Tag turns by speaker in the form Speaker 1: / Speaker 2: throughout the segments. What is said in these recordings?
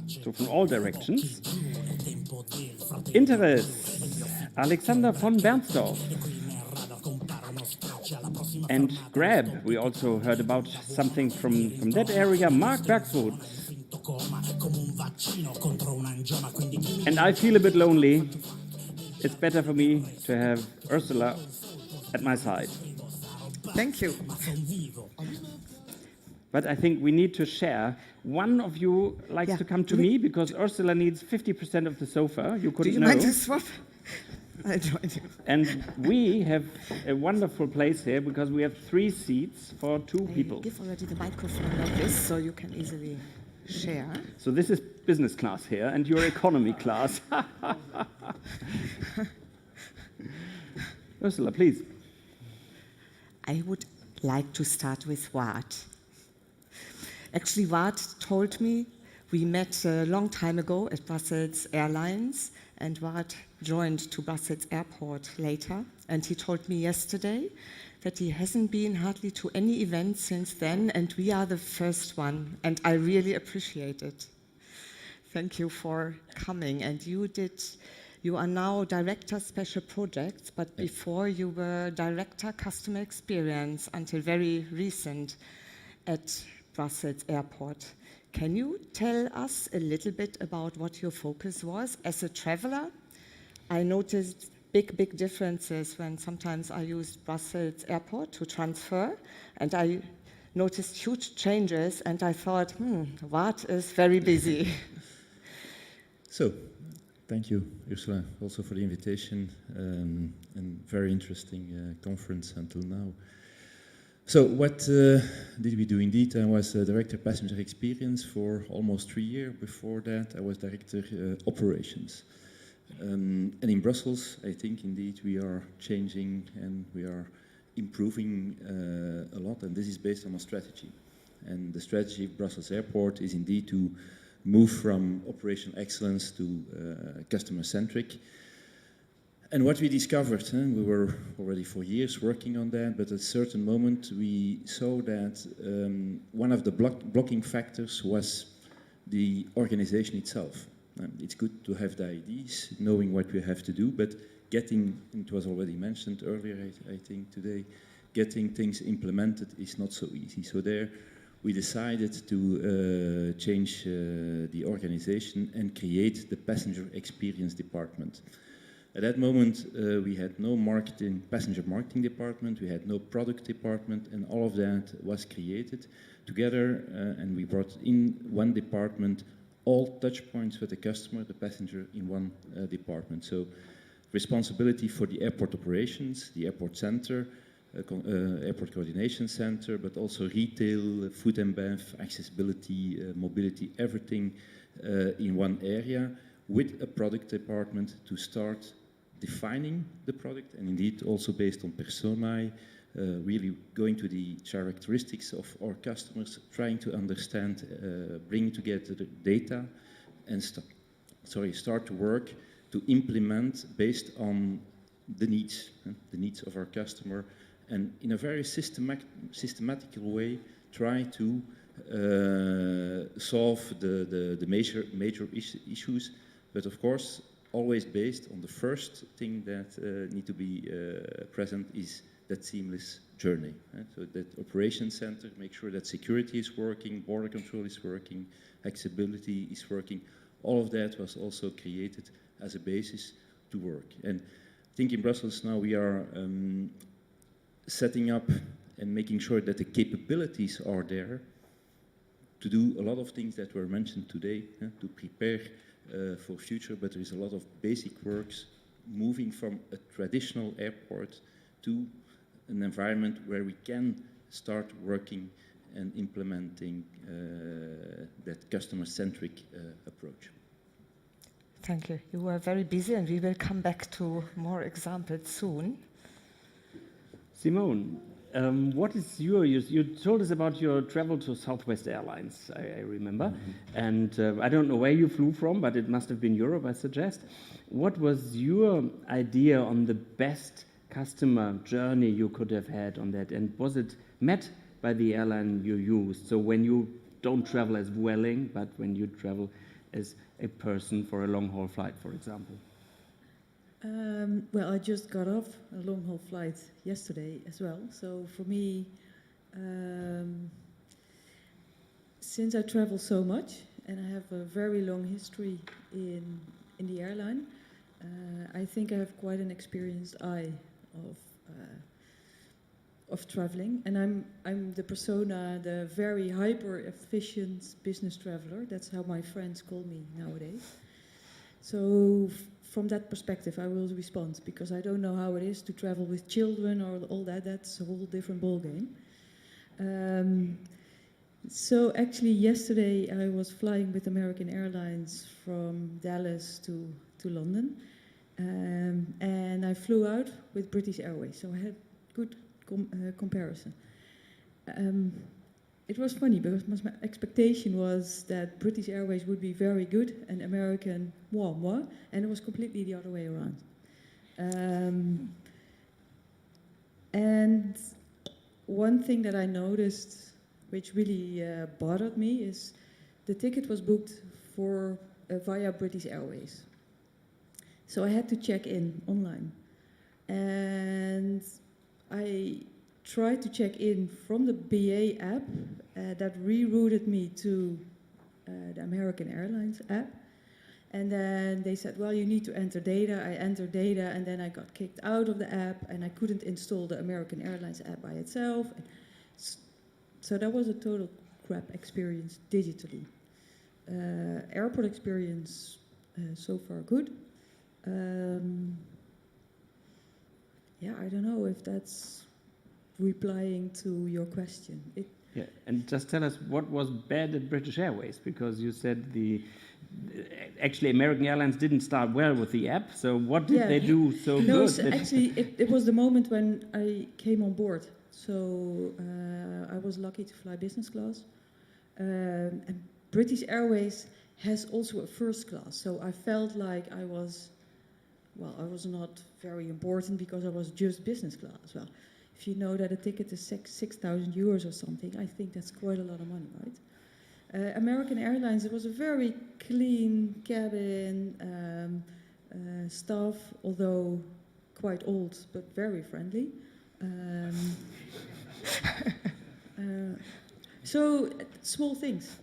Speaker 1: so from all directions. Interest, Alexander von Bernsdorf. And Grab, we also heard about something from that area, Mark Bergswood. And I feel a bit lonely. It's better for me to have Ursula at my side.
Speaker 2: Thank you.
Speaker 1: But I think we need to share. One of you likes to come to me because Ursula needs 50% of the sofa. You couldn't know.
Speaker 2: Do you mind to swap? I join you.
Speaker 1: And we have a wonderful place here because we have 3 seats for 2 people.
Speaker 2: Give already the microphone like this so you can easily share.
Speaker 1: So this is business class here and you're economy class. Ursula, please.
Speaker 2: I would like to start with Wart. Actually, Wart told me we met a long time ago at Brussels Airlines, and Wart joined to Brussels Airport later. And he told me yesterday that he hasn't been hardly to any event since then, and we are the first one. And I really appreciate it. Thank you for coming. And you are now Director Special Projects, but before you were Director Customer Experience until very recent at Brussels Airport. Can you tell us a little bit about what your focus was as a traveler? I noticed big differences when sometimes I used Brussels Airport to transfer, and I noticed huge changes, and I thought, Wart is very busy.
Speaker 3: So, thank you, Ursula, also for the invitation, and very interesting conference until now. So what did we do? Indeed, I was Director Passenger Experience for almost 3 years. Before that, I was Director Operations. And in Brussels, I think indeed we are changing and we are improving a lot, and this is based on a strategy. And the strategy of Brussels Airport is indeed to move from operational excellence to customer-centric. And what we discovered, we were already for years working on that, but at a certain moment we saw that one of the blocking factors was the organization itself. It's good to have the ideas, knowing what we have to do, but getting, it was already mentioned earlier, I think today, getting things implemented is not so easy. So there we decided to change the organization and create the Passenger Experience Department. At that moment, we had no passenger marketing department, we had no product department, and all of that was created together, and we brought in one department, all touch points with the customer, the passenger, in one department. So responsibility for the airport operations, the airport center, airport coordination center, but also retail, food and bev, accessibility, mobility, everything in one area, with a product department to start defining the product, and indeed also based on personae, really going to the characteristics of our customers, trying to understand, bring together the data, and start to work to implement based on the needs of our customer, and in a very systematical way try to solve the major issues, but of course always based on the first thing that need to be present is that seamless journey. So that operations center, make sure that security is working, border control is working, accessibility is working. All of that was also created as a basis to work. And I think in Brussels now we are setting up and making sure that the capabilities are there to do a lot of things that were mentioned today, to prepare for future, but there is a lot of basic works moving from a traditional airport to an environment where we can start working and implementing that customer-centric approach.
Speaker 2: Thank you. You were very busy, and we will come back to more examples soon.
Speaker 1: Simone, what is you told us about your travel to Southwest Airlines, I remember, and I don't know where you flew from, but it must have been Europe, I suggest. What was your idea on the best customer journey you could have had on that, and was it met by the airline you used? So when you don't travel as Vueling, but when you travel as a person for a long-haul flight, for example?
Speaker 4: Well, I just got off a long-haul flight yesterday as well. So for me, since I travel so much and I have a very long history in the airline, I think I have quite an experienced eye of traveling, and I'm the persona, the very hyper efficient business traveler. That's how my friends call me nowadays. So from that perspective, I will respond, because I don't know how it is to travel with children or all that. That's a whole different ballgame. So actually yesterday I was flying with American Airlines from Dallas to London, and I flew out with British Airways, so I had good comparison. It was funny because my expectation was that British Airways would be very good and American moi, and it was completely the other way around. And one thing that I noticed, which really bothered me, is the ticket was booked for via British Airways. So I had to check in online. And I tried to check in from the BA app that rerouted me to the American Airlines app. And then they said, well, you need to enter data. I entered data, and then I got kicked out of the app, and I couldn't install the American Airlines app by itself. So that was a total crap experience digitally. Airport experience, so far good. Yeah, I don't know if that's replying to your question.
Speaker 1: Yeah, and just tell us what was bad at British Airways, because you said actually American Airlines didn't start well with the app. So what did they do so
Speaker 4: no,
Speaker 1: good?
Speaker 4: So actually, it was the moment when I came on board. So I was lucky to fly business class, and British Airways has also a first class. So I felt like I was not very important because I was just business class. Well, if you know that a ticket is 6,000 euros or something, I think that's quite a lot of money, right? American Airlines, it was a very clean cabin, staff, although quite old, but very friendly. So small things,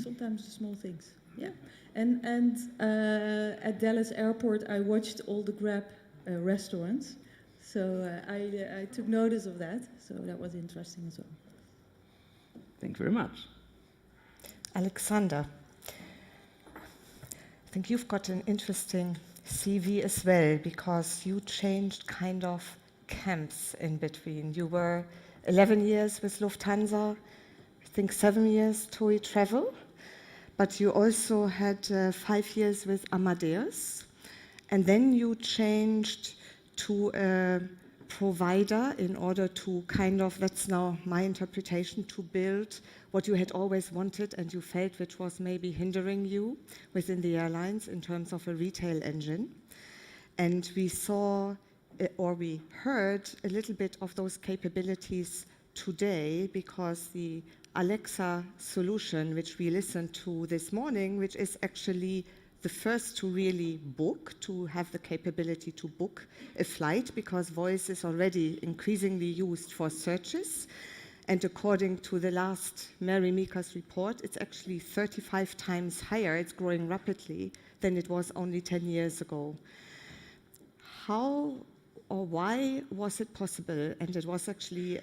Speaker 4: sometimes the small things, yeah. And at Dallas Airport, I watched all the Grab restaurants. So I took notice of that, so that was interesting as well.
Speaker 1: Thank you very much.
Speaker 2: Alexander, I think you've got an interesting CV as well, because you changed kind of camps in between. You were 11 years with Lufthansa, I think 7 years TUI Travel, but you also had 5 years with Amadeus, and then you changed to a provider in order to kind of, that's now my interpretation, to build what you had always wanted and you felt which was maybe hindering you within the airlines in terms of a retail engine. And we saw, or we heard a little bit of those capabilities today, because the Alexa solution, which we listened to this morning, which is actually the first to really book, to have the capability to book a flight, because voice is already increasingly used for searches. And according to the last Mary Meeker's report, it's actually 35 times higher, it's growing rapidly, than it was only 10 years ago. How or why was it possible? And it was actually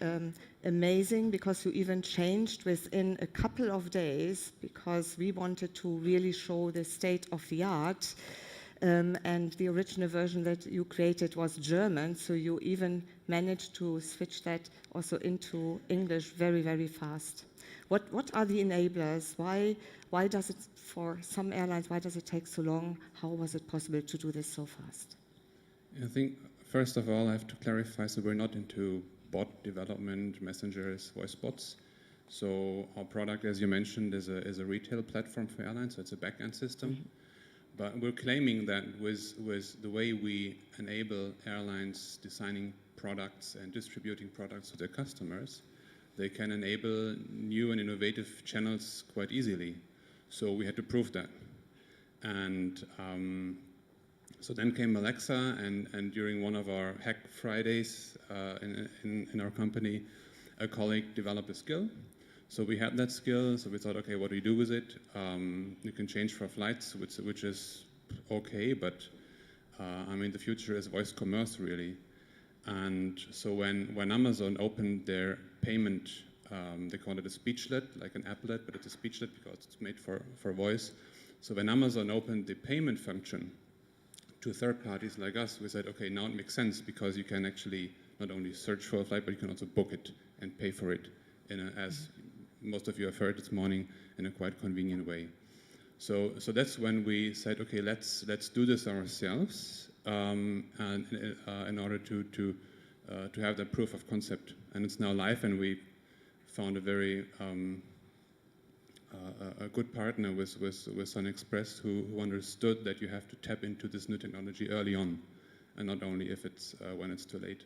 Speaker 2: amazing, because you even changed within a couple of days, because we wanted to really show the state of the art. And the original version that you created was German, so you even managed to switch that also into English very, very fast. What are the enablers? Why does it, for some airlines, why does it take so long? How was it possible to do this so fast?
Speaker 5: I think, first of all, I have to clarify, so we're not into bot development, messengers, voice bots. So our product, as you mentioned, is a retail platform for airlines, so it's a back-end system. Mm-hmm. But we're claiming that with the way we enable airlines designing products and distributing products to their customers, they can enable new and innovative channels quite easily. So we had to prove that. And so then came Alexa, and during one of our Hack Fridays in our company, a colleague developed a skill. So we had that skill, so we thought, okay, what do you do with it? You can change for flights, which is okay, but I mean, the future is voice commerce, really. And so when Amazon opened their payment, they call it a speechlet, like an applet, but it's a speechlet because it's made for voice. So when Amazon opened the payment function to third parties like us, we said, okay, now it makes sense because you can actually not only search for a flight, but you can also book it and pay for it as most of you have heard this morning, in a quite convenient way. So that's when we said, okay, let's do this ourselves, and in order to have that proof of concept. And it's now live, and we found a very a good partner with SunExpress who understood that you have to tap into this new technology early on, and not only if it's when it's too late.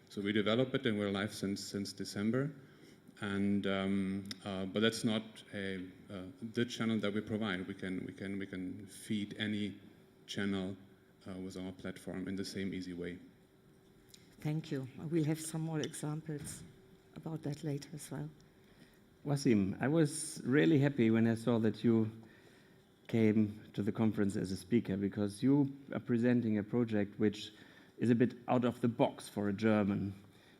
Speaker 5: So we developed it, and we're live since December. And but that's not the channel that we provide. We can feed any channel with our platform in the same easy way.
Speaker 2: Thank you. We'll have some more examples about that later as well.
Speaker 1: Wasim, I was really happy when I saw that you came to the conference as a speaker, because you are presenting a project which is a bit out of the box for a German,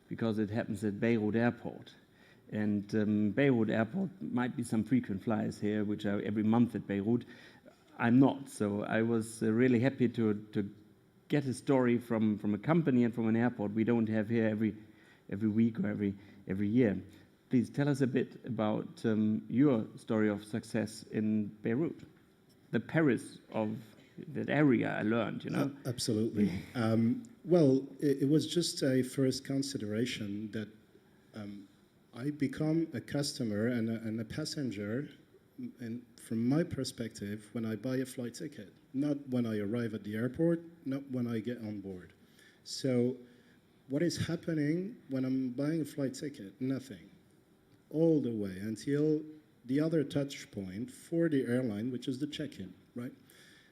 Speaker 1: because it happens at Beirut Airport. And Beirut Airport might be some frequent flyers here, which are every month at Beirut. I'm not, so I was really happy to get a story from a company and from an airport we don't have here every week or every year. Please tell us a bit about your story of success in Beirut, the Paris of that area. I learned, you know.
Speaker 6: Absolutely. Well, it was just a first consideration that I become a customer and a passenger, and from my perspective, when I buy a flight ticket, not when I arrive at the airport, not when I get on board. So what is happening when I'm buying a flight ticket? Nothing. All the way until the other touch point for the airline, which is the check-in, right?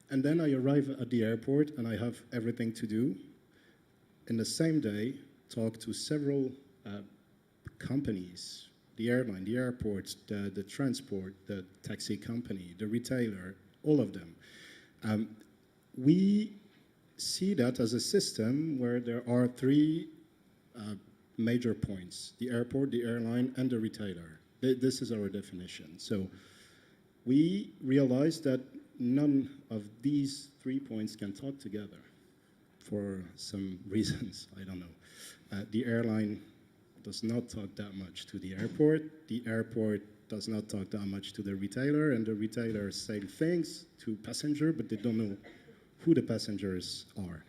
Speaker 6: And then I arrive at the airport and I have everything to do. In the same day, talk to several companies, the airline, the airport, the transport, the taxi company, the retailer, all of them. We see that as a system where there are three major points: the airport, the airline, and the retailer. This is our definition. So we realized that none of these 3 points can talk together for some reasons, I don't know. The airline does not talk that much to the airport does not talk that much to the retailer, and the retailer say things to passenger, but they don't know who the passengers are.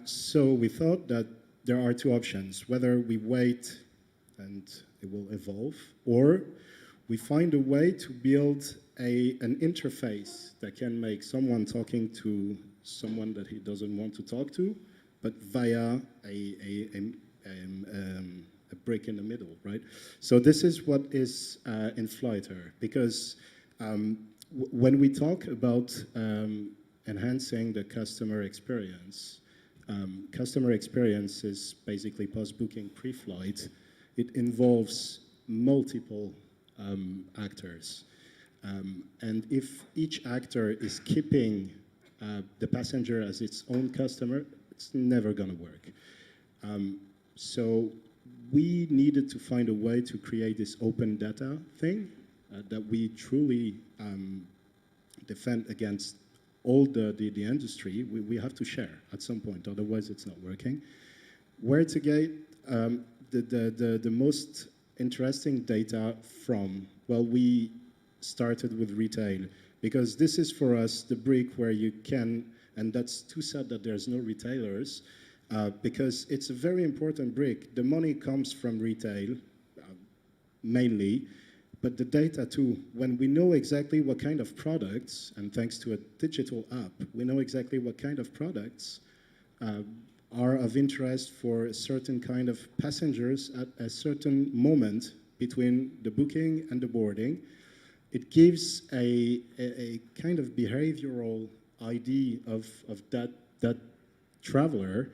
Speaker 6: So we thought that there are two options: whether we wait and it will evolve, or we find a way to build an interface that can make someone talking to someone that he doesn't want to talk to, but via a break in the middle, right? So this is what is in Flighter, because when we talk about enhancing the customer experience is basically post-booking pre-flight. It involves multiple actors. And if each actor is keeping the passenger as its own customer, it's never going to work. So we needed to find a way to create this open data thing that we truly defend against all the industry. We have to share at some point, otherwise it's not working. Where to get the most interesting data from? Well, we started with retail, because this is for us the brick where you can, and that's too sad that there's no retailers, because it's a very important brick. The money comes from retail, mainly, but the data too. When we know exactly what kind of products, and thanks to a digital app, we know exactly what kind of products are of interest for a certain kind of passengers at a certain moment between the booking and the boarding. it gives a kind of behavioral ID of that traveler,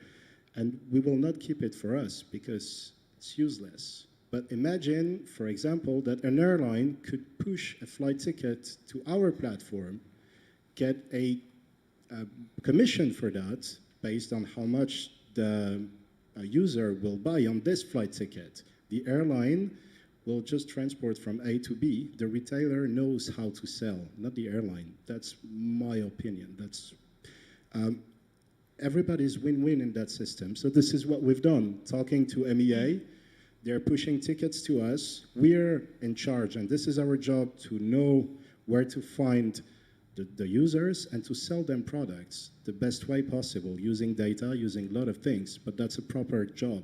Speaker 6: and we will not keep it for us because it's useless. But imagine, for example, that an airline could push a flight ticket to our platform, get a commission for that based on how much the user will buy on this flight ticket. The airline will just transport from A to B. The retailer knows how to sell, not the airline. That's my opinion. That's everybody's win-win in that system. So this is what we've done. Talking to MEA, they're pushing tickets to us. We're in charge, and this is our job to know where to find the users and to sell them products the best way possible, using data, using a lot of things, but that's a proper job.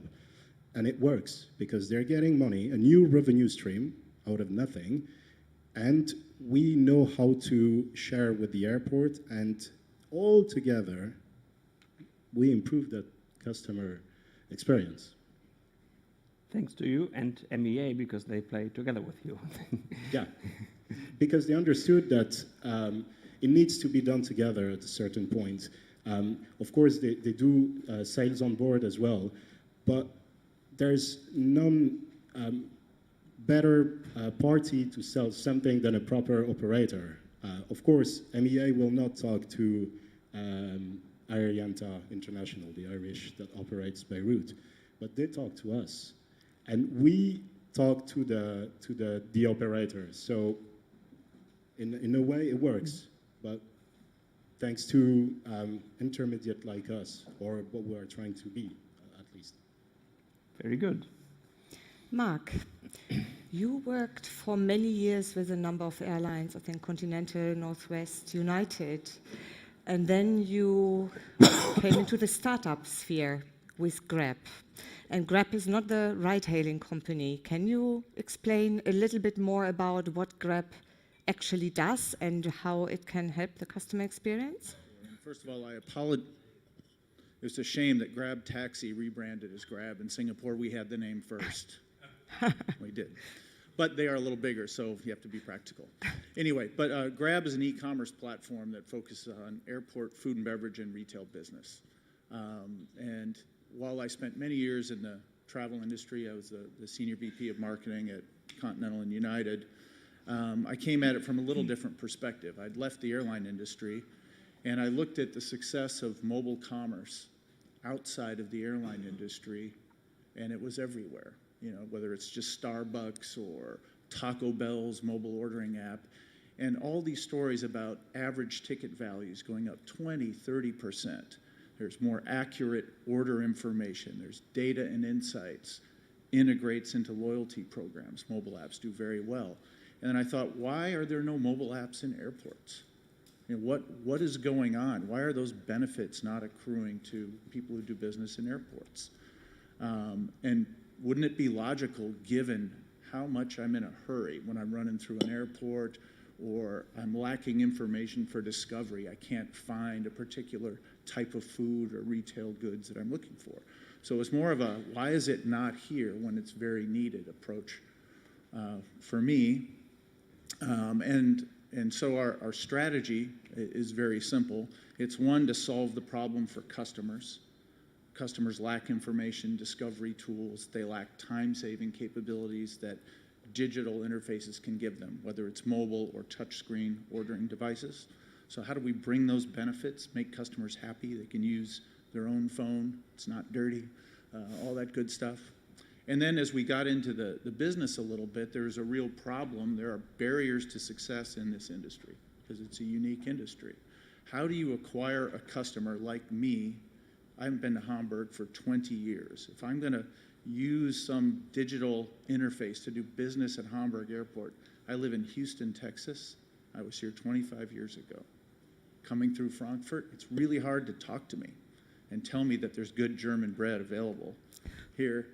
Speaker 6: And it works because they're getting money, a new revenue stream out of nothing, and we know how to share with the airport, and all together, we improve that customer experience.
Speaker 1: Thanks to you and MEA, because they play together with you.
Speaker 6: Yeah, because they understood that it needs to be done together at a certain point. Of course, they do sales on board as well, but there's none better party to sell something than a proper operator. Of course, MEA will not talk to Arianta International, the Irish that operates Beirut, but they talk to us. And we talk to the operators. So in a way, it works. But thanks to intermediate like us, or what we are trying to be, at least.
Speaker 1: Very good.
Speaker 2: Mark, you worked for many years with a number of airlines, I think Continental, Northwest, United, and then you came into the startup sphere with Grab. And Grab is not the ride-hailing company. Can you explain a little bit more about what Grab actually does and how it can help the customer experience?
Speaker 7: First of all, I apologize. It's a shame that Grab Taxi rebranded as Grab. In Singapore, we had the name first. We did. But they are a little bigger, so you have to be practical. Anyway, but Grab is an e-commerce platform that focuses on airport food and beverage and retail business. And while I spent many years in the travel industry, I was the senior VP of marketing at Continental and United. I came at it from a little different perspective. I'd left the airline industry, and I looked at the success of mobile commerce outside of the airline industry, and it was everywhere. You know, whether it's just Starbucks or Taco Bell's mobile ordering app, and all these stories about average ticket values going up 20, 30%. There's more accurate order information. There's data and insights, integrates into loyalty programs. Mobile apps do very well. And then I thought, why are there no mobile apps in airports? You know, what is going on? Why are those benefits not accruing to people who do business in airports? And wouldn't it be logical, given how much I'm in a hurry when I'm running through an airport, or I'm lacking information for discovery, I can't find a particular type of food or retail goods that I'm looking for. So it's more of a, why is it not here when it's very needed approach for me. And so our strategy is very simple. It's one, to solve the problem for customers. Customers lack information, discovery tools. They lack time-saving capabilities that digital interfaces can give them, whether it's mobile or touchscreen ordering devices. So how do we bring those benefits, make customers happy? They can use their own phone. It's not dirty, all that good stuff. And then as we got into the business a little bit, there's a real problem. There are barriers to success in this industry because it's a unique industry. How do you acquire a customer like me? I haven't been to Hamburg for 20 years. If I'm going to use some digital interface to do business at Hamburg Airport, I live in Houston, Texas. I was here 25 years ago. Coming through Frankfurt, it's really hard to talk to me and tell me that there's good German bread available here.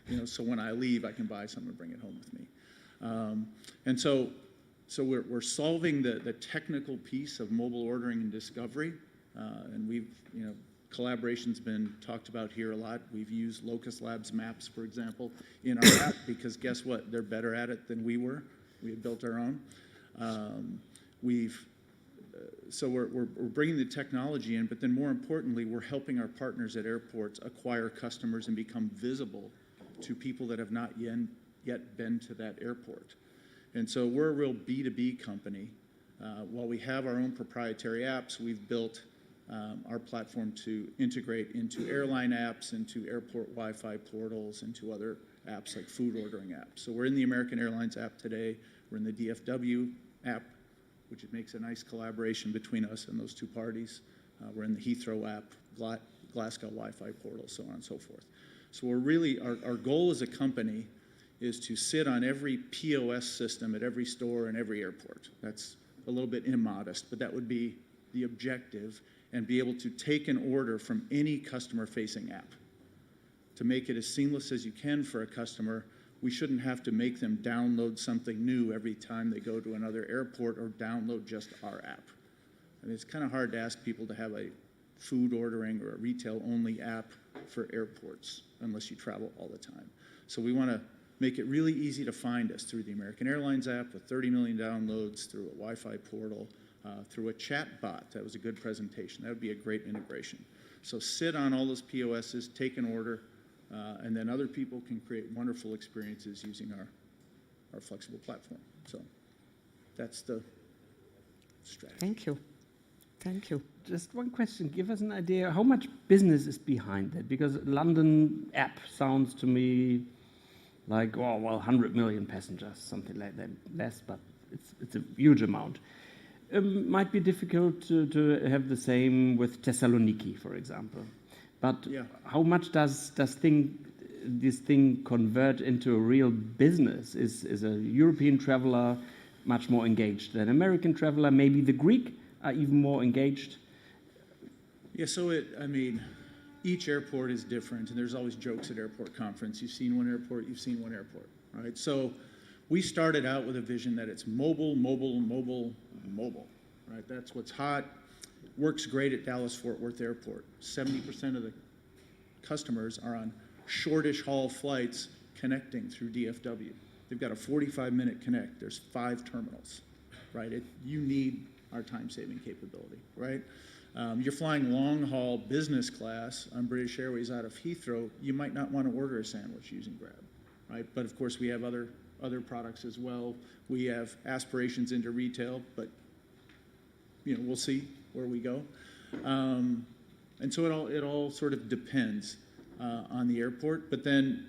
Speaker 7: You know, so when I leave, I can buy some and bring it home with me. And so we're solving the technical piece of mobile ordering and discovery, and we've, you know, collaboration's been talked about here a lot. We've used Locus Labs Maps, for example, in our app because guess what? They're better at it than we were. We had built our own. So we're bringing the technology in, but then more importantly, we're helping our partners at airports acquire customers and become visible to people that have not yet been to that airport. And so we're a real B2B company. While we have our own proprietary apps, we've built our platform to integrate into airline apps, into airport Wi-Fi portals, into other apps like food ordering apps. So we're in the American Airlines app today. We're in the DFW app, which makes a nice collaboration between us and those two parties. We're in the Heathrow app, Glasgow Wi-Fi portal, so on and so forth. So we're really, our goal as a company is to sit on every POS system at every store and every airport. That's a little bit immodest, but that would be the objective, and be able to take an order from any customer-facing app. To make it as seamless as you can for a customer, we shouldn't have to make them download something new every time they go to another airport or download just our app. And it's kind of hard to ask people to have a food ordering or a retail-only app for airports unless you travel all the time. So we want to make it really easy to find us through the American Airlines app with 30 million downloads, through a Wi-Fi portal, through a chat bot. That was a good presentation. That would be a great integration. So sit on all those POSs, take an order, and then other people can create wonderful experiences using our flexible platform. So that's the strategy.
Speaker 2: Thank you. Thank you.
Speaker 1: Just one question. Give us an idea how much business is behind that, because London app sounds to me like, oh, well, 100 million passengers, something like that. Less, but it's a huge amount. Might be difficult to have the same with Thessaloniki, for example. But
Speaker 7: Yeah.
Speaker 1: how much does this thing convert into a real business? Is a European traveler much more engaged than an American traveler? Maybe the Greek are even more engaged?
Speaker 7: Yeah, so each airport is different, and there's always jokes at airport conference. You've seen one airport, you've seen one airport, right? So we started out with a vision that it's mobile, mobile, mobile, mobile, right? That's what's hot. Works great at Dallas-Fort Worth Airport. 70% of the customers are on shortish haul flights connecting through DFW. They've got a 45-minute connect. There's 5 terminals, right? You need our time-saving capability, right? You're flying long-haul business class on British Airways out of Heathrow, you might not want to order a sandwich using Grab, right? But of course, we have other products as well. We have aspirations into retail, but we'll see where we go. And so it all sort of depends on the airport. But then,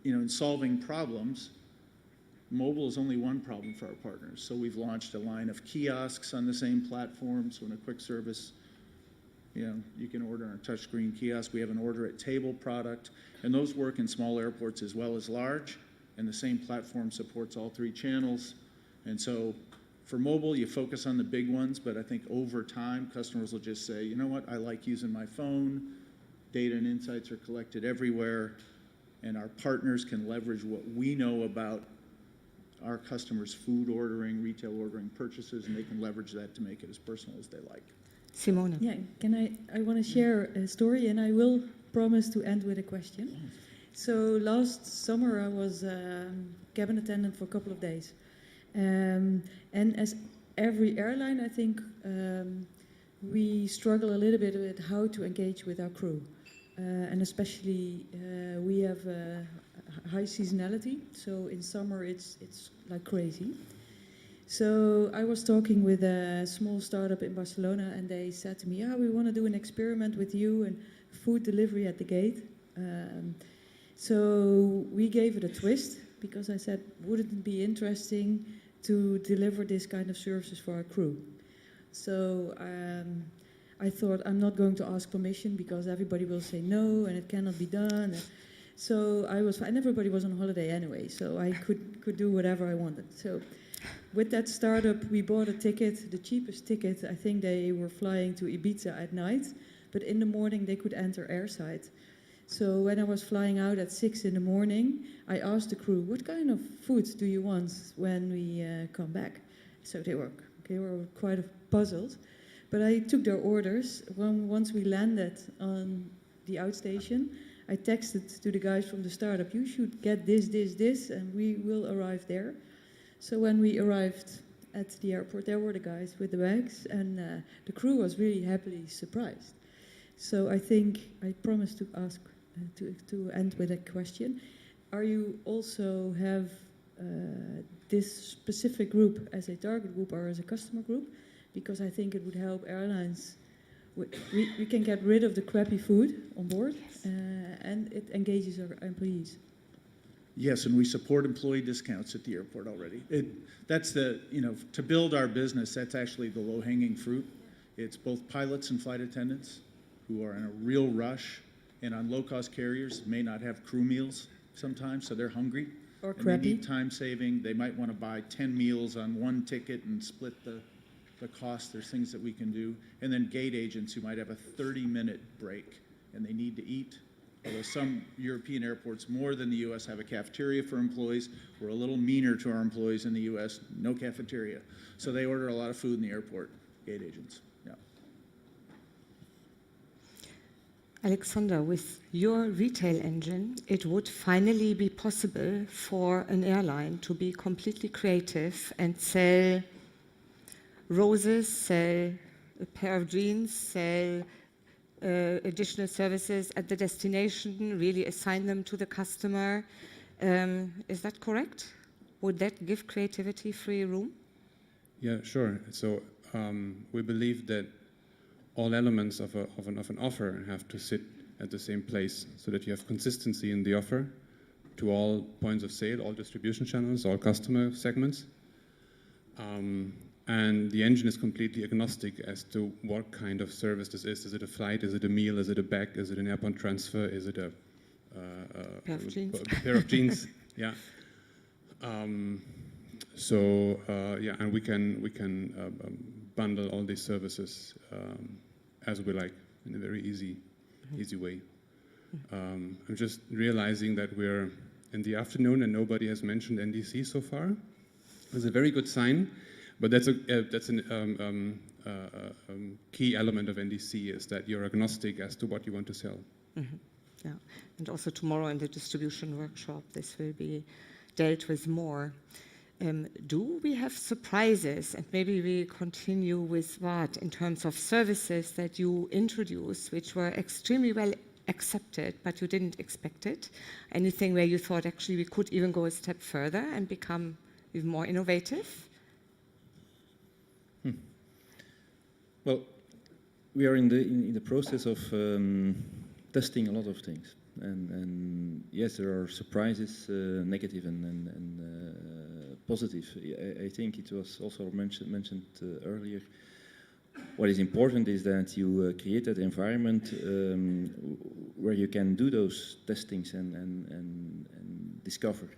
Speaker 7: in solving problems, mobile is only one problem for our partners. So we've launched a line of kiosks on the same platform. So in a quick service, you can order on a touchscreen kiosk. We have an order at table product, and those work in small airports as well as large. And the same platform supports all 3 channels. And so for mobile, you focus on the big ones, but I think over time, customers will just say, you know what, I like using my phone. Data and insights are collected everywhere, and our partners can leverage what we know about our customers' food ordering, retail ordering purchases, and they can leverage that to make it as personal as they like.
Speaker 2: Simone.
Speaker 4: Yeah, I want to share a story, and I will promise to end with a question. So last summer I was cabin attendant for a couple of days. And as every airline, I think we struggle a little bit with how to engage with our crew. And especially we have high seasonality, so in summer it's like crazy. So I was talking with a small startup in Barcelona, and they said to me, we want to do an experiment with you and food delivery at the gate. So we gave it a twist, because I said, wouldn't it be interesting to deliver this kind of services for our crew? So I thought, I'm not going to ask permission because everybody will say no and it cannot be done. So and everybody was on holiday anyway, so I could do whatever I wanted. So with that startup, we bought a ticket, the cheapest ticket. I think they were flying to Ibiza at night, but in the morning they could enter airside. So when I was flying out at 6 in the morning, I asked the crew, what kind of food do you want when we come back? So they were quite puzzled. But I took their orders. Once we landed on the outstation, I texted to the guys from the startup, you should get this, and we will arrive there. So when we arrived at the airport, there were the guys with the bags, and the crew was really happily surprised. So I think I promised to ask, to end with a question. Are you also have this specific group as a target group or as a customer group? Because I think it would help airlines. We can get rid of the crappy food on board, and it engages our employees.
Speaker 7: Yes, and we support employee discounts at the airport already. That's the, to build our business, that's actually the low-hanging fruit. It's both pilots and flight attendants who are in a real rush, and on low-cost carriers may not have crew meals sometimes, so they're hungry.
Speaker 4: Or
Speaker 7: and
Speaker 4: crappy.
Speaker 7: They need time saving. They might want to buy 10 meals on one ticket and split the cost. There's things that we can do. And then gate agents who might have a 30-minute break and they need to eat. Although some European airports, more than the US, have a cafeteria for employees. We're a little meaner to our employees in the US, no cafeteria. So they order a lot of food in the airport, gate agents. Yeah.
Speaker 2: Alexander, with your retail engine, it would finally be possible for an airline to be completely creative and sell roses, sell a pair of jeans, sell additional services at the destination, really assign them to the customer. Is that correct? Would that give creativity free room?
Speaker 5: Yeah, sure. So we believe that all elements of an offer have to sit at the same place so that you have consistency in the offer to all points of sale, all distribution channels, all customer segments. And the engine is completely agnostic as to what kind of service this is. Is it a flight? Is it a meal? Is it a bag? Is it an airport transfer? Is it a
Speaker 2: pair of jeans?
Speaker 5: Pair of jeans? Yeah. And we can bundle all these services as we like in a very easy way. I'm just realizing that we're in the afternoon and nobody has mentioned NDC so far. It's a very good sign. But that's a key element of NDC is that you're agnostic as to what you want to sell.
Speaker 2: Mm-hmm. Yeah, and also tomorrow in the distribution workshop, this will be dealt with more. Do we have surprises? And maybe we continue with what in terms of services that you introduced, which were extremely well accepted, but you didn't expect it? Anything where you thought actually we could even go a step further and become even more innovative?
Speaker 3: Well, we are in the process of testing a lot of things, and yes, there are surprises, negative and positive. I think it was also mentioned earlier. What is important is that you create that environment where you can do those testings and discover.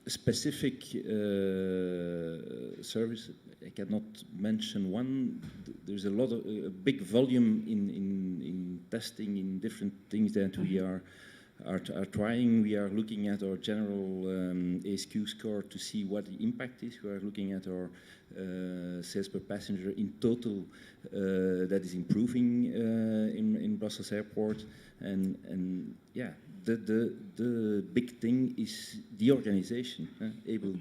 Speaker 3: Specific service, I cannot mention one. There's a lot of a big volume in testing in different things that we are trying. We are looking at our general ASQ score to see what the impact is. We are looking at our sales per passenger in total that is improving in Brussels Airport, and yeah. The big thing is the organization, able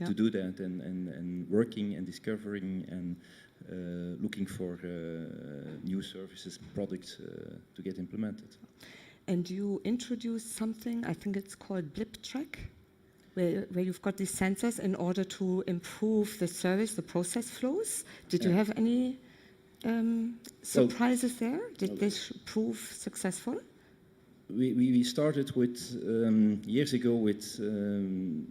Speaker 3: to do that and working and discovering and looking for new services, products to get implemented.
Speaker 2: And you introduced something, I think it's called Blip Track, where you've got these sensors in order to improve the service, the process flows. Did you have any surprises there? Did this prove successful?
Speaker 3: We started with years ago with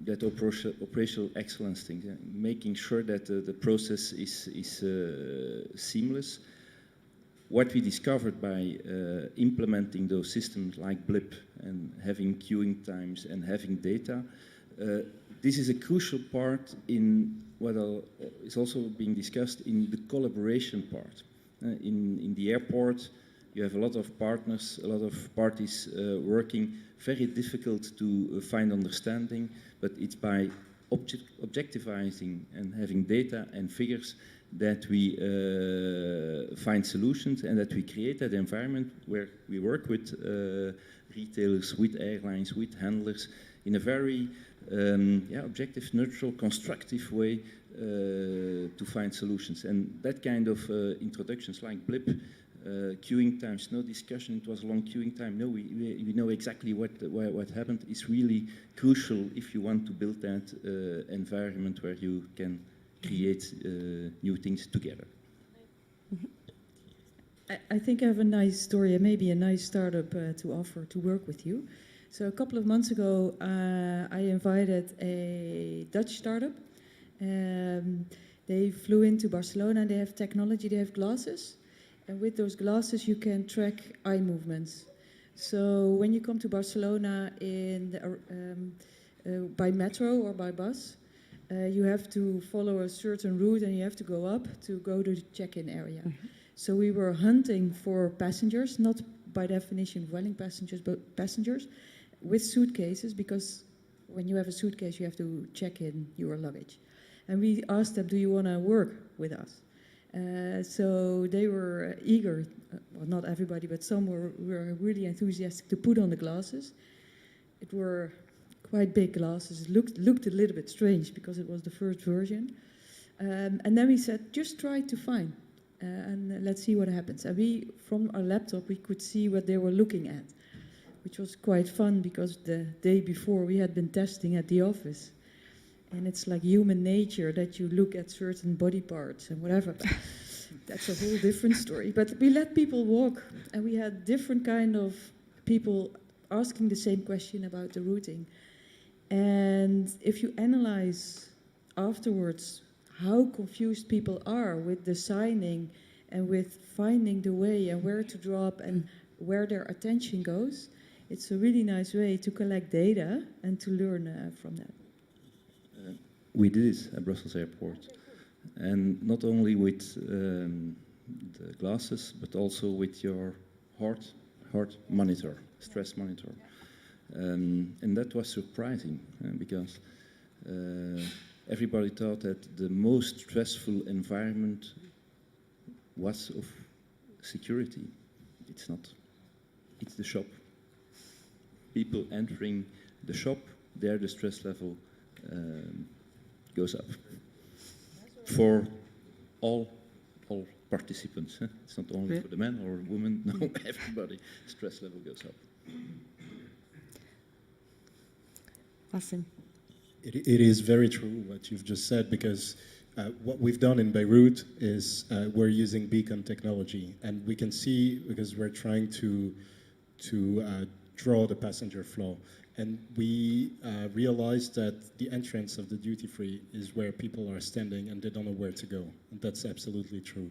Speaker 3: that operational excellence thing, making sure that the process is seamless. What we discovered by implementing those systems like Blip and having queuing times and having data, this is a crucial part in what is also being discussed in the collaboration part. In the airport, you have a lot of partners, a lot of parties working, very difficult to find understanding, but it's by objectivizing and having data and figures that we find solutions and that we create that environment where we work with retailers, with airlines, with handlers in a very objective, neutral, constructive way to find solutions. And that kind of introductions like blip, queuing times, no discussion, it was a long queuing time. No, we know exactly what happened is really crucial if you want to build that environment where you can create new things together.
Speaker 4: I think I have a nice story and maybe a nice startup to offer to work with you. So a couple of months ago, I invited a Dutch startup. They flew into Barcelona. They have technology. They have glasses. And with those glasses, you can track eye movements. So when you come to Barcelona by metro or by bus, you have to follow a certain route and you have to go up to go to the check-in area. Mm-hmm. So we were hunting for passengers, not by definition dwelling passengers, but passengers with suitcases, because when you have a suitcase, you have to check in your luggage. And we asked them, do you want to work with us? So they were eager, well, not everybody, but some were really enthusiastic to put on the glasses. It were quite big glasses. It looked a little bit strange because it was the first version. And then we said, just try to find, and let's see what happens. And we, from our laptop, we could see what they were looking at, which was quite fun because the day before we had been testing at the office. And it's like human nature that you look at certain body parts and whatever. That's a whole different story. But we let people walk, and we had different kind of people asking the same question about the routing. And if you analyze afterwards how confused people are with designing and with finding the way and where to drop and where their attention goes, it's a really nice way to collect data and to learn from that.
Speaker 3: We did it at Brussels Airport, and not only with the glasses, but also with your heart monitor, stress monitor, and that was surprising because everybody thought that the most stressful environment was of security. It's not. It's the shop. People entering the shop, there the stress level goes up for all participants. It's not only for the men or women. No, everybody. Stress level goes up.
Speaker 2: Awesome.
Speaker 6: It is very true what you've just said, because what we've done in Beirut is we're using beacon technology, and we can see, because we're trying to draw the passenger flow. And we realized that the entrance of the duty-free is where people are standing and they don't know where to go. And that's absolutely true.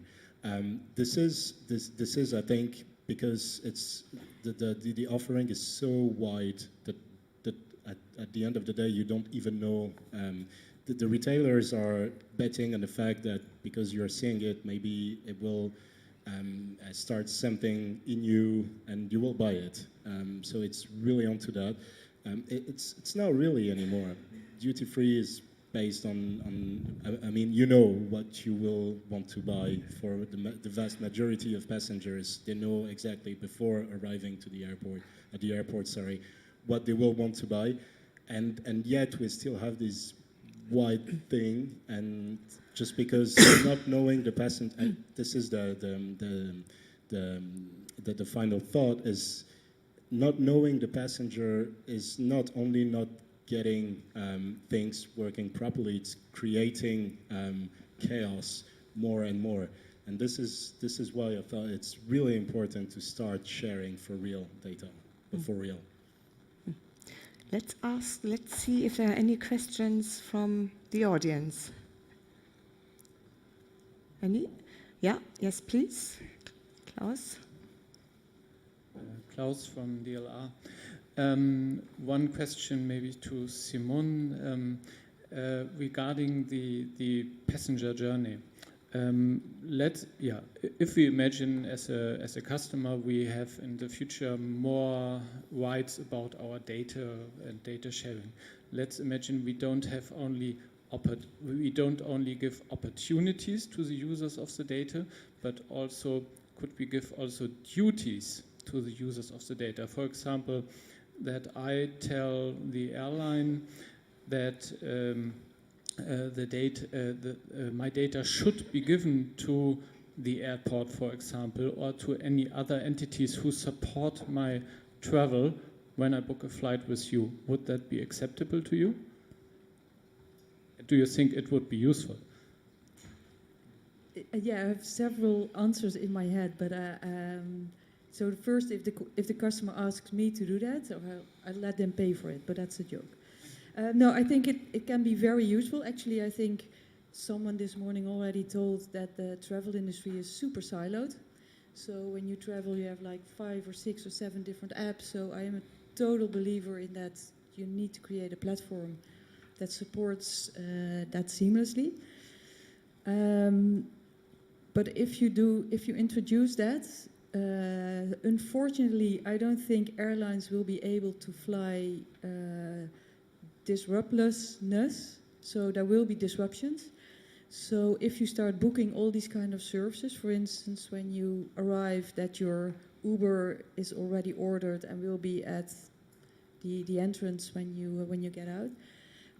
Speaker 6: This is, I think, because it's the offering is so wide that at the end of the day, you don't even know. The retailers are betting on the fact that because you're seeing it, maybe it will start something in you and you will buy it. So it's really onto that. It's not really anymore. Duty free is based on I mean, you know what you will want to buy. For the vast majority of passengers, they know exactly before arriving to the airport, what they will want to buy, and yet we still have this wide thing, and just because not knowing the passenger, this is the final thought is. Not knowing the passenger is not only not getting things working properly, it's creating chaos more and more. And this is why I thought it's really important to start sharing for real data, for real.
Speaker 2: Let's see if there are any questions from the audience. Any? Yeah, yes, please. Klaus?
Speaker 8: Klaus from DLR. One question maybe to Simone regarding the passenger journey. If we imagine as a customer we have in the future more rights about our data and data sharing. Let's imagine we don't only give opportunities to the users of the data, but also could we give also duties to the users of the data. For example, that I tell the airline, that my data should be given to the airport, for example, or to any other entities who support my travel when I book a flight with you. Would that be acceptable to you? Do you think it would be useful?
Speaker 4: Yeah, I have several answers in my head, but so first, if the customer asks me to do that, so I let them pay for it, but that's a joke. No, I think it can be very useful. Actually, I think someone this morning already told that the travel industry is super siloed. So when you travel, you have like 5 or 6 or 7 different apps. So I am a total believer in that you need to create a platform that supports that seamlessly. But if you introduce that, unfortunately, I don't think airlines will be able to fly disruptlessness. So there will be disruptions. So if you start booking all these kind of services, for instance, when you arrive, that your Uber is already ordered and will be at the entrance when you get out.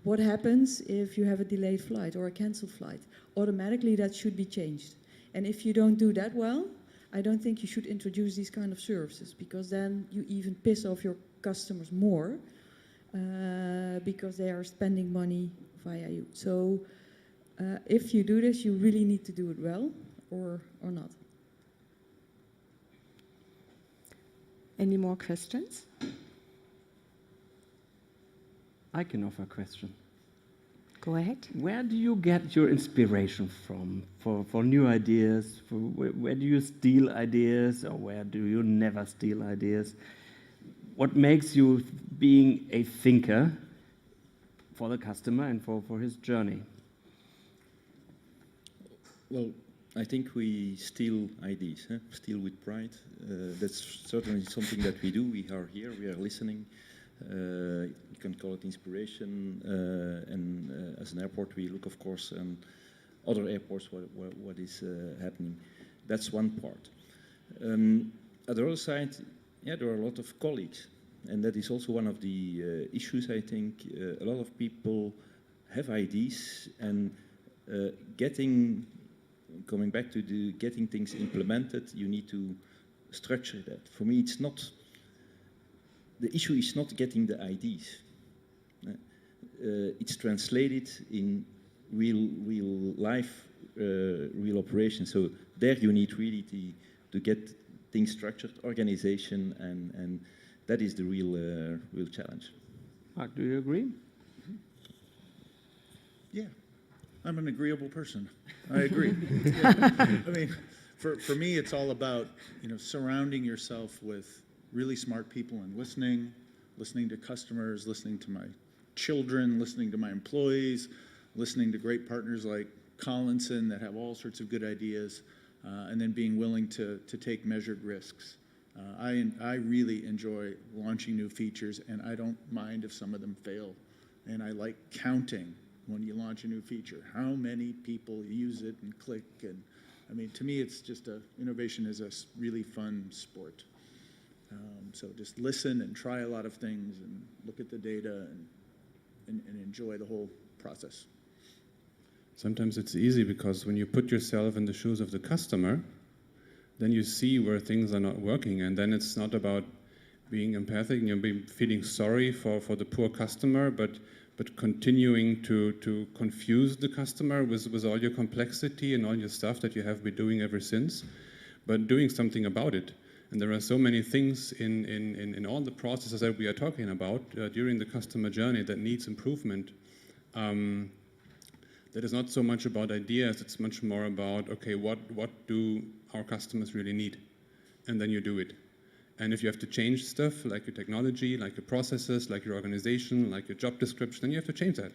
Speaker 4: What happens if you have a delayed flight or a cancelled flight? Automatically, that should be changed. And if you don't do that well, I don't think you should introduce these kind of services, because then you even piss off your customers more because they are spending money via you. So if you do this, you really need to do it well or not.
Speaker 2: Any more questions?
Speaker 1: I can offer a question.
Speaker 2: Go ahead.
Speaker 1: Where do you get your inspiration from for new ideas? Where do you steal ideas, or where do you never steal ideas? What makes you being a thinker for the customer and for his journey?
Speaker 3: Well, I think we steal ideas, steal with pride. That's certainly something that we do. We are here, we are listening. You can call it inspiration, and as an airport we look, of course, on other airports what is happening. That's one part. At the other side, there are a lot of colleagues, and that is also one of the issues. I think a lot of people have ideas, and coming back to getting things implemented, you need to structure that. For me, it's not. The issue is not getting the ideas. It's translated in real life, real operation. So there you need really to get things structured, organization, and that is the real challenge.
Speaker 1: Mark, do you agree?
Speaker 7: Yeah, I'm an agreeable person. I agree. Yeah. I mean, for me, it's all about surrounding yourself with really smart people and listening to customers, listening to my children, listening to my employees, listening to great partners like Collinson that have all sorts of good ideas, and then being willing to take measured risks. I really enjoy launching new features, and I don't mind if some of them fail. And I like counting when you launch a new feature, how many people use it and click. And I mean, to me, it's just innovation is a really fun sport. So just listen and try a lot of things and look at the data and enjoy the whole process.
Speaker 5: Sometimes it's easy because when you put yourself in the shoes of the customer, then you see where things are not working, and then it's not about being empathic and feeling sorry for the poor customer, but continuing to confuse the customer with all your complexity and all your stuff that you have been doing ever since, but doing something about it. And there are so many things in all the processes that we are talking about during the customer journey that needs improvement. That is not so much about ideas, it's much more about, okay, what do our customers really need? And then you do it. And if you have to change stuff, like your technology, like your processes, like your organization, like your job description, then you have to change that.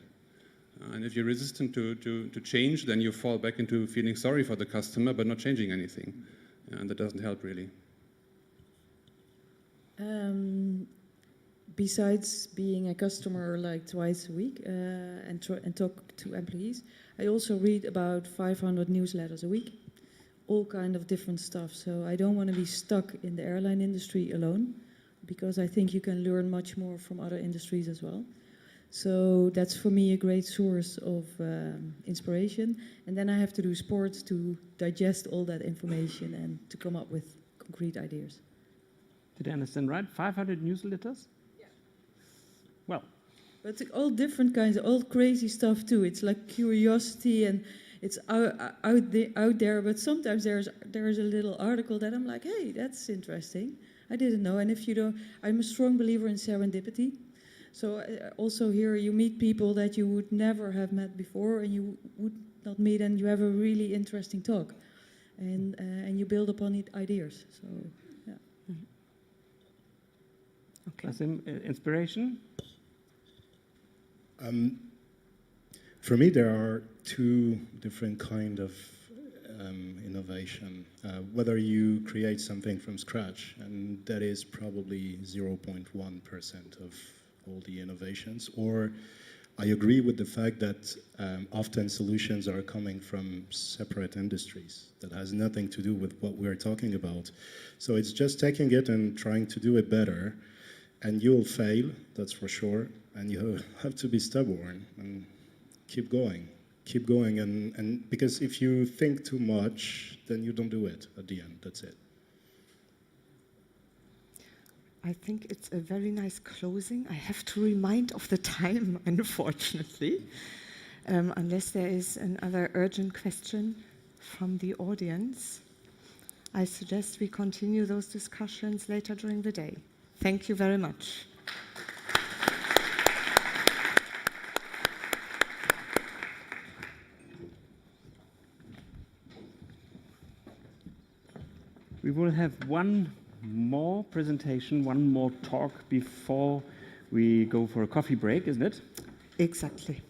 Speaker 5: And if you're resistant to change, then you fall back into feeling sorry for the customer, but not changing anything. And that doesn't help, really.
Speaker 4: Besides being a customer like twice a week and talk to employees, I also read about 500 newsletters a week, all kind of different stuff. So I don't want to be stuck in the airline industry alone, because I think you can learn much more from other industries as well. So that's for me a great source of inspiration. And then I have to do sports to digest all that information and to come up with concrete ideas.
Speaker 1: Did I understand right? 500 newsletters?
Speaker 4: Yeah.
Speaker 1: Well,
Speaker 4: but all different kinds, all crazy stuff too. It's like curiosity and it's out there. But sometimes there's a little article that I'm like, hey, that's interesting. I didn't know. And if you don't, I'm a strong believer in serendipity. So also here you meet people that you would never have met before, and you would not meet, and you have a really interesting talk, and you build upon it ideas. So yeah.
Speaker 2: Okay.
Speaker 1: Basim, inspiration?
Speaker 6: For me, there are two different kind of innovation. Whether you create something from scratch, and that is probably 0.1% of all the innovations, or I agree with the fact that often solutions are coming from separate industries that has nothing to do with what we're talking about. So it's just taking it and trying to do it better, and you'll fail, that's for sure, and you have to be stubborn and keep going, and because if you think too much, then you don't do it at the end, that's it.
Speaker 2: I think it's a very nice closing. I have to remind of the time, unfortunately, unless there is another urgent question from the audience. I suggest we continue those discussions later during the day. Thank you very much.
Speaker 1: We will have one more presentation, one more talk before we go for a coffee break, isn't it?
Speaker 2: Exactly.